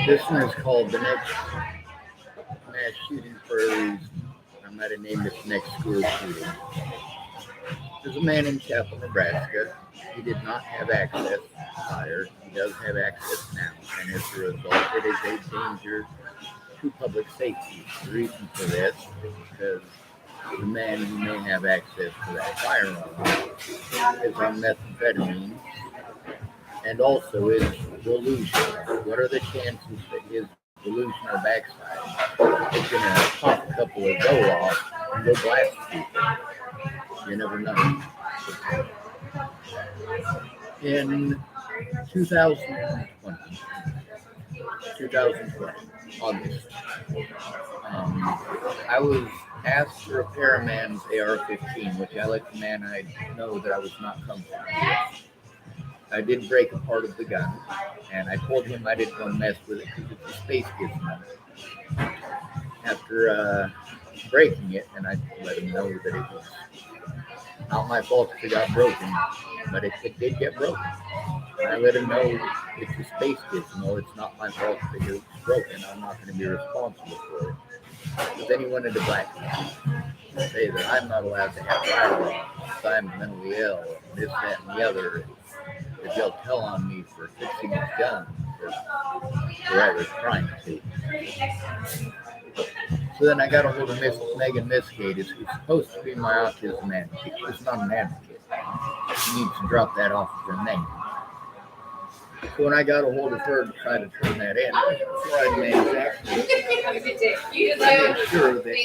this one is called The Next Mass Shooting for a Reason. I might have named it Next School Shooting. There's a man in Chappell, Nebraska. He did not have access to fire. He does have access now, and as a result, it is a danger to public safety. The reason for this is because the man who may have access to that firearm is on methamphetamine and also is delusional. What are the chances that his delusional backside is going to pop a couple of go off and go blast people? You never know. In 2020, August, I was asked to repair a man's AR-15, which I let the man I know that I was not comfortable with. I did break a part of the gun, and I told him I didn't want to mess with it because it's a space gizmo. After breaking it, and I let him know that it was not my fault if it got broken, but it did get broken. I let him know it's a space gizmo. It's not my fault if it gets broken. I'm not going to be responsible for it. But then he wanted to blackmail me, say that I'm not allowed to have firearms, I'm mentally ill, this, that, and the other. That they'll tell on me for fixing his gun for I was trying to. So then I got a hold of Miss Megan Miscadis, who's supposed to be my autism advocate. She's not an advocate. She needs to drop that off of her name. So when I got a hold of her to try to turn that in, before I manufactured it, I made sure that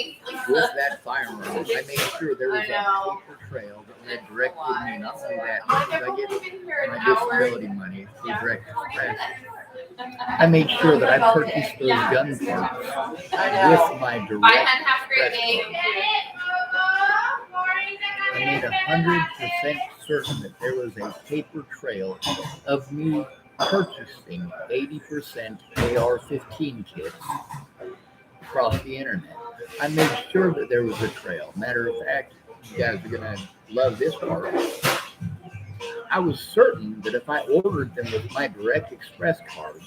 with that firearm, I made sure there was a paper trail that led directly to me. Not only that, because I get my disability money through direct express. I made sure that I purchased those gun parts with my direct express card. I made 100% certain that there was a paper trail of me purchasing 80% AR-15 kits across the internet. I made sure that there was a trail. Matter of fact, you guys are going to love this part. I was certain that if I ordered them with my direct express card,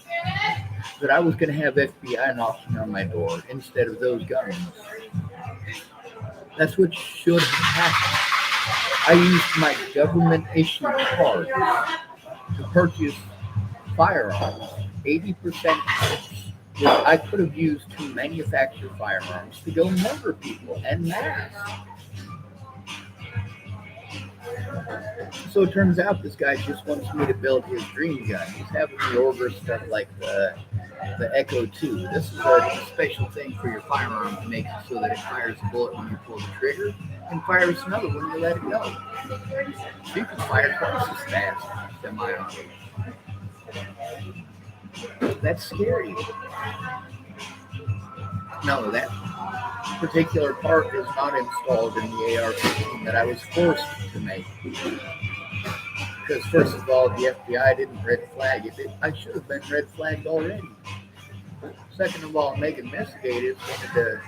that I was going to have FBI knocking on my door instead of those guns. That's what should have happened. I used my government-issued card to purchase firearms, 80% which I could have used to manufacture firearms to go murder people en masse. So it turns out this guy just wants me to build his dream gun. He's having me order stuff like the Echo 2. This is a special thing for your firearm to make it so that it fires a bullet when you pull the trigger and fires another when you let it go. So you can fire twice as fast semi-auto. That's scary. No, that particular part is not installed in the AR-15 that I was forced to make. Because first of all, the FBI didn't red flag it. I should have been red flagged already. Second of all, Megan Miscadis wanted to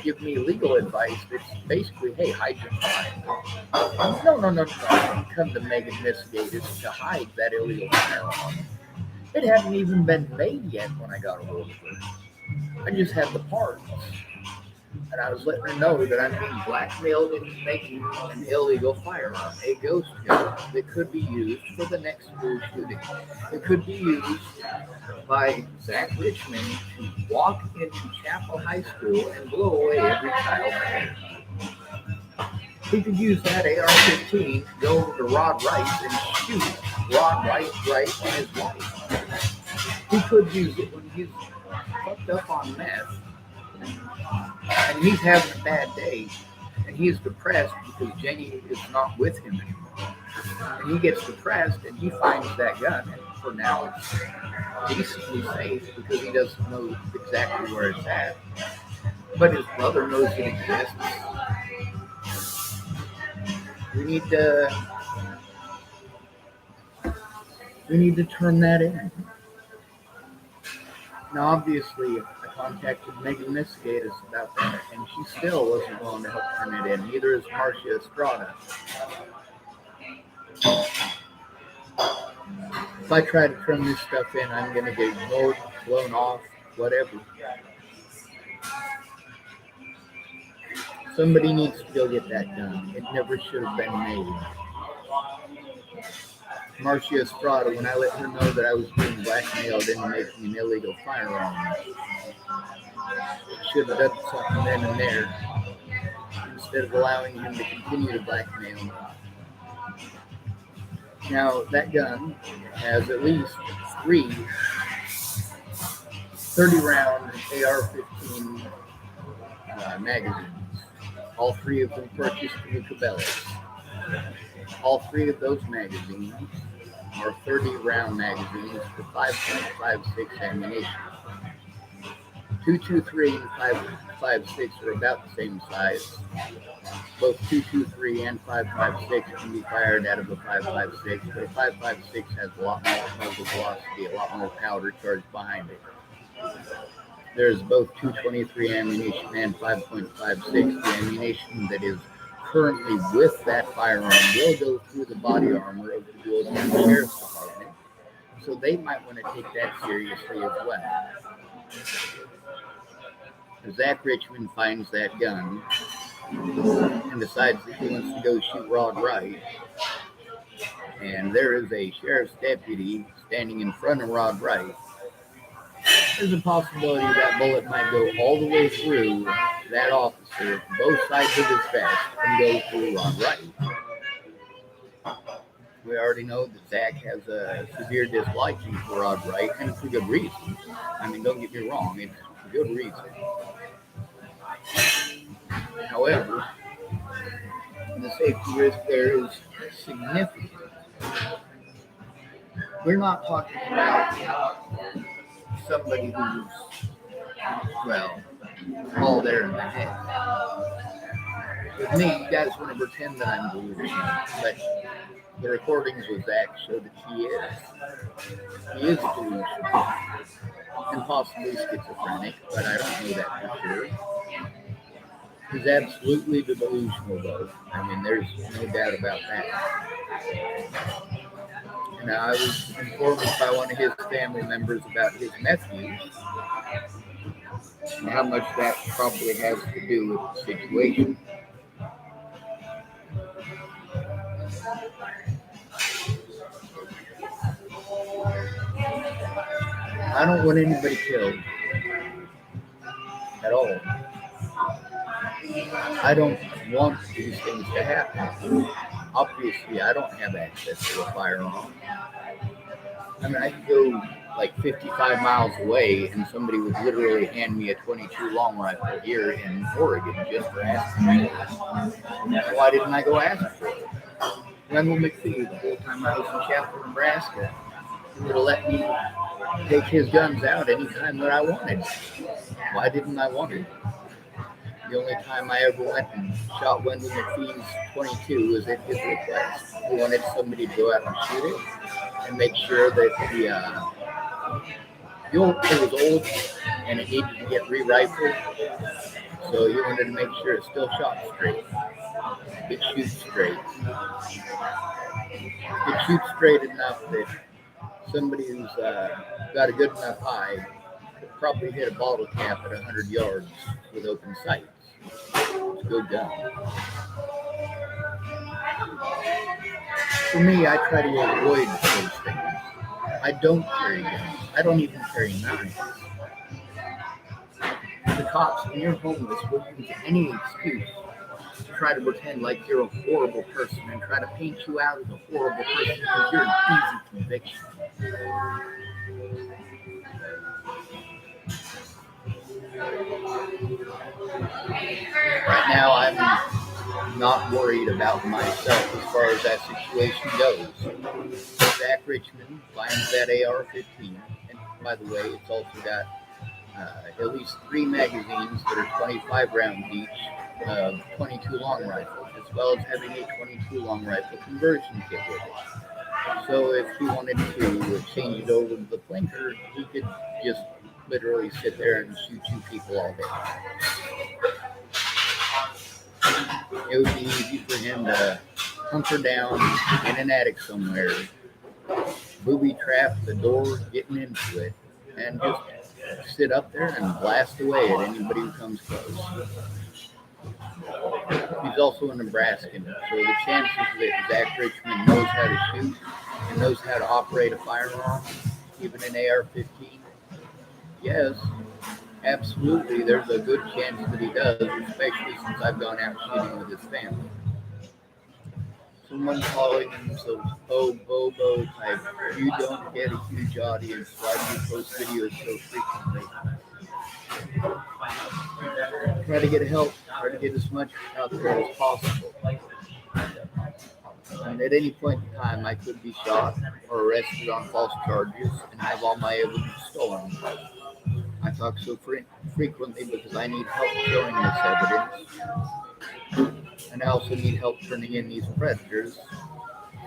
give me legal advice that's basically, hey, hide your crime. No. I didn't come to Megan Miscadis to hide that illegal firearm. It hadn't even been made yet when I got a hold of her. I just had the parts. And I was letting her know that I'm being blackmailed into making an illegal firearm, a ghost gun that could be used for the next school shooting. It could be used by Zach Richmond to walk into Chappell High School and blow away every child. He could use that AR-15 to go over to Rod Rice and shoot Rod Rice right on his wife. He could use it when he's fucked up on meth and he's having a bad day and he's depressed because Jenny is not with him anymore. And he gets depressed and he finds that gun, and for now it's decently safe because he doesn't know exactly where it's at. But his brother knows it exists. We need to turn that in. Now, obviously, I contacted Megan Miscadis about that, and she still wasn't willing to help turn it in. Neither is Marcia Estrada. If I try to turn this stuff in, I'm going to get ignored, blown off, whatever. Somebody needs to go get that done. It never should have been made. Marcia Estrada, when I let her know that I was being blackmailed into making an illegal firearm, should have done something then and there instead of allowing him to continue to blackmail me. Now, that gun has at least 3 30-round AR-15 magazines. All 3 of them purchased through Cabela's. All 3 of those magazines are 30-round magazines for 5.56 ammunition. 223 and 5.56 are about the same size. Both 223 and 5.56 can be fired out of a 5.56, but a 5.56 has a lot more muzzle velocity, a lot more powder charged behind it. There's both 223 ammunition and 5.56. The ammunition that is currently with that firearm will go through the body armor of the Dual County Sheriff's Department, so they might want to take that seriously as well. Zach Richmond finds that gun and decides that he wants to go shoot Rod Wright, and there is a sheriff's deputy standing in front of Rod Wright. There's a possibility that bullet might go all the way through that officer, both sides of his vest, and go through Rod Wright. We already know that Zach has a severe disliking for Rod Wright, and for good reason. I mean, don't get me wrong, it's for good reason. However, the safety risk there is significant. We're not talking about somebody who's, well, all there in the head. With me, you guys want to pretend that I'm delusional, but the recordings with Zach show that he is. He is delusional and possibly schizophrenic, but I don't know that for sure. He's absolutely delusional, though. I mean, there's no doubt about that. Now, I was informed by one of his family members about his nephew and how much that probably has to do with the situation. I don't want anybody killed at all. I don't want these things to happen. Obviously, I don't have access to a firearm. I mean, I could go like 55 miles away and somebody would literally hand me a 22 long rifle here in Oregon just for asking me. Why didn't I go ask for it? Wendell McPhee, the whole time I was in Chappell, Nebraska, he would have let me take his guns out anytime that I wanted. Why didn't I want it? The only time I ever went and shot Wendell McPhee's 22 was at his request. He wanted somebody to go out and shoot it and make sure that it was old and it needed to get re-rifled. So he wanted to make sure it still shot straight. It shoots straight. It shoots straight enough that somebody who's got a good enough eye could probably hit a bottle cap at 100 yards with open sights. It's a good gun. For me, I try to avoid those things. I don't carry guns. I don't even carry knives. The cops, when you're homeless, will use any excuse to try to pretend like you're a horrible person and try to paint you out as a horrible person because you're an easy conviction. Right now, I'm not worried about myself as far as that situation goes. Zach Richmond finds that AR-15, and by the way, it's also got at least 3 magazines that are 25 rounds each of 22 long rifles, as well as having a 22 long rifle conversion kit with it. So if he wanted to change it over to the flinker, he could just literally sit there and shoot 2 people all day. It would be easy for him to hunker down in an attic somewhere booby trap the door getting into it, and just sit up there and blast away at anybody who comes close. He's also a Nebraskan, so the chances that Zach Richmond knows how to shoot and knows how to operate a firearm, even an AR-15, yes, absolutely, there's a good chance that he does, especially since I've gone out shooting with his family. Someone calling themselves Bobo type, you don't get a huge audience, why do you post videos so frequently? Try to get help, try to get as much out there as possible. And at any point in time, I could be shot or arrested on false charges and have all my evidence stolen. I talk so frequently because I need help showing this evidence, and I also need help turning in these predators.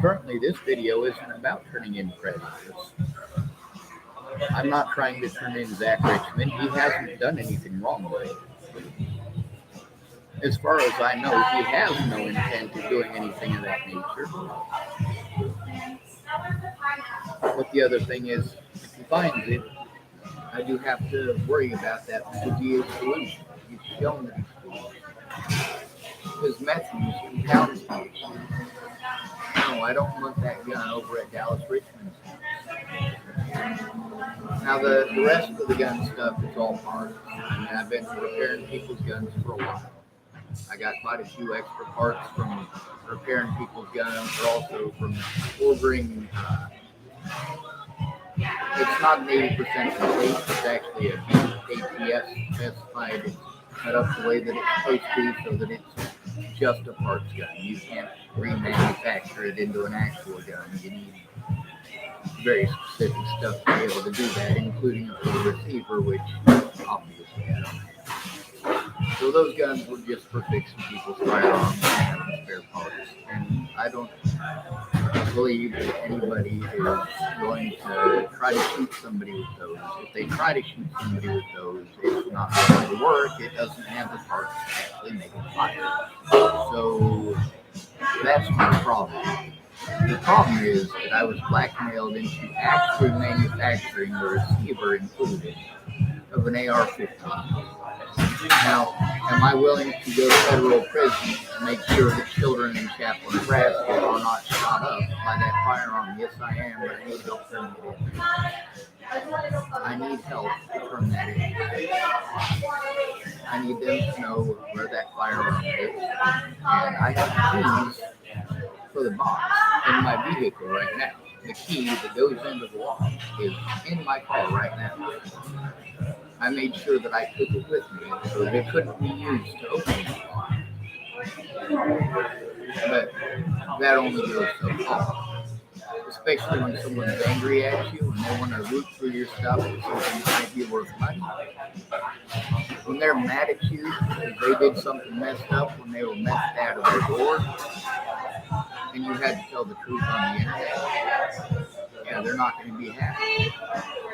Currently, this video isn't about turning in predators. I'm not trying to turn in Zach Richmond. He hasn't done anything wrong with it. As far as I know, he has no intent of doing anything of that nature. But the other thing is, if he finds it, I do have to worry about that because he is delusional. He's shown that he's delusional. His meth use compounds the issue. No, I don't want that gun over at Dallas Richmond's house. Now, the rest of the gun stuff is all parts. I mean, I've been repairing people's guns for a while. I got quite a few extra parts from repairing people's guns, but also from ordering. It's not an 80% complete. It's actually a ATS specified. It's cut up the way that it's supposed to so that it's just a parts gun. You can't remanufacture it into an actual gun. You need very specific stuff to be able to do that, including a full receiver, which obviously I don't have. So those guns were just for fixing people's firearms and having spare parts. And I don't believe that anybody is going to try to shoot somebody with those. If they try to shoot somebody with those, it's not going to work. It doesn't have the parts to actually make it fire. So that's my problem. The problem is that I was blackmailed into actually manufacturing the receiver included of an AR-15. Now, am I willing to go to federal prison to make sure that children in Chappell, Nebraska are not shot up by that firearm? Yes, I am, but I need help turning it in. I need help to turn that in. I need them to know where that firearm is. And I have keys for the box in my vehicle right now. The key that goes into the lock is in my car right now. I made sure that I took it with me so that it couldn't be used to open the lock. But that only goes so far. Especially when someone's angry at you and they want to root through your stuff and something might be worth money. When they're mad at you because they did something messed up when they were messed out of their board, and you had to tell the truth on the internet, yeah, they're not going to be happy.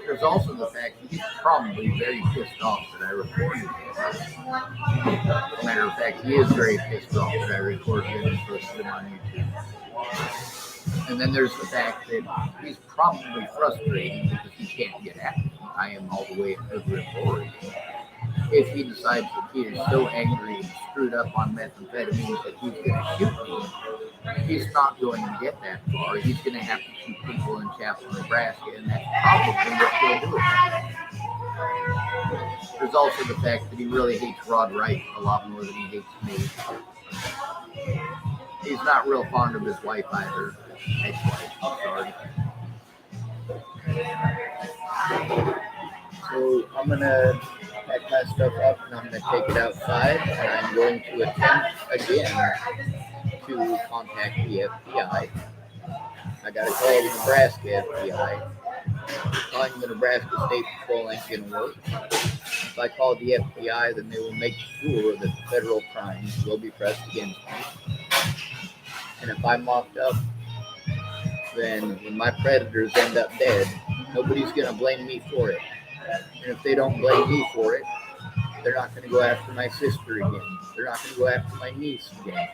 There's also the fact that he's probably very pissed off that I recorded him. As a matter of fact, he is very pissed off that I recorded him and posted him on YouTube. And then there's the fact that he's probably frustrated because he can't get at me. I am all the way in Everett, Oregon. If he decides that he is so angry and screwed up on methamphetamine that he's going to shoot me, he's not going to get that far. He's going to have to shoot people in Chappell, Nebraska, and that's probably what he'll do. There's also the fact that he really hates Rod Wright a lot more than he hates me. He's not real fond of his wife either. Ex-wife, sorry. So I'm going to pack my stuff up and I'm going to take it outside and I'm going to attempt again to contact the FBI. I got to call the Nebraska FBI. Calling the Nebraska State Patrol ain't going to work. If I call the FBI, then they will make sure that federal crimes will be pressed against me. And if I'm locked up, then when my predators end up dead, nobody's going to blame me for it. And if they don't blame me for it, they're not going to go after my sister again. They're not going to go after my niece again.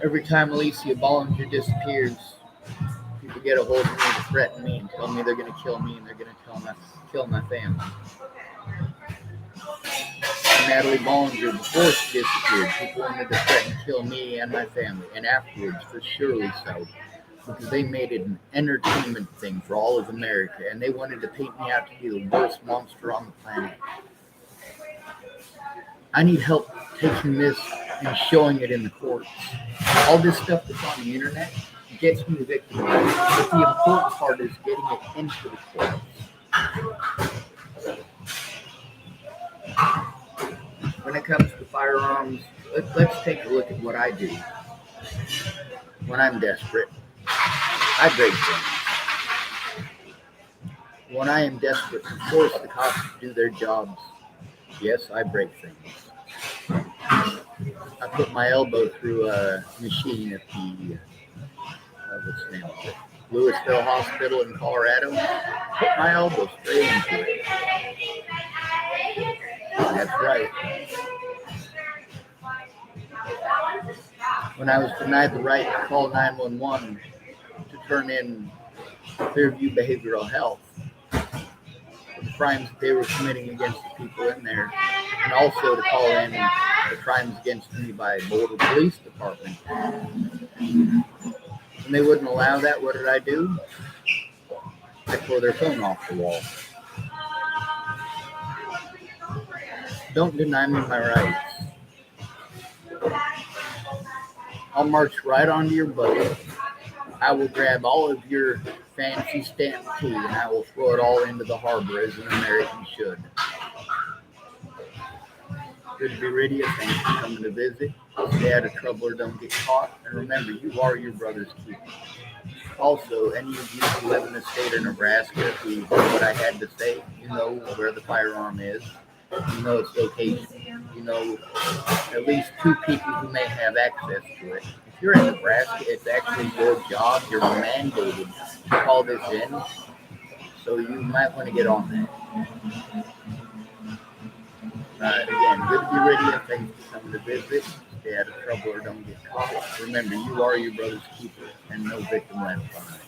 Every time Alicia Bollinger disappears, people get a hold of me to threaten me and tell me they're going to kill me and they're going to kill my family. Natalie Bollinger, before she disappeared, people wanted to threaten to kill me and my family, and afterwards, for surely so, because they made it an entertainment thing for all of America, and they wanted to paint me out to be the worst monster on the planet. I need help taking this and showing it in the courts. All this stuff that's on the internet gets me victimized, but the important part is getting it into the courts. When it comes to firearms, let's take a look at what I do. When I'm desperate, I break things. When I am desperate to force the cops to do their jobs, yes, I break things. I put my elbow through a machine at the what's the name of it? Louisville Hospital in Colorado. Put my elbow straight into it. That's right. When I was denied the right to call 911 to turn in Clearview Behavioral Health for the crimes that they were committing against the people in there, and also to call in the crimes against me by Boulder Police Department. When they wouldn't allow that, what did I do? I tore their phone off the wall. Don't deny me my rights. I'll march right onto your boat. I will grab all of your fancy stamped tea and I will throw it all into the harbor as an American should. Good to be rid of you. Thanks for coming to visit. Stay out of trouble or don't get caught. And remember, you are your brother's keeper. Also, any of you who live in the state of Nebraska who heard what I had to say, you know where the firearm is. You know its location. You know at least 2 people who may have access to it. If you're in Nebraska, it's actually your job. You're mandated to call this in. So you might want to get on that. Again, good to be rid of you. Thanks for coming to visit. Stay out of trouble or don't get caught. Remember, you are your brother's keeper and no victim left behind.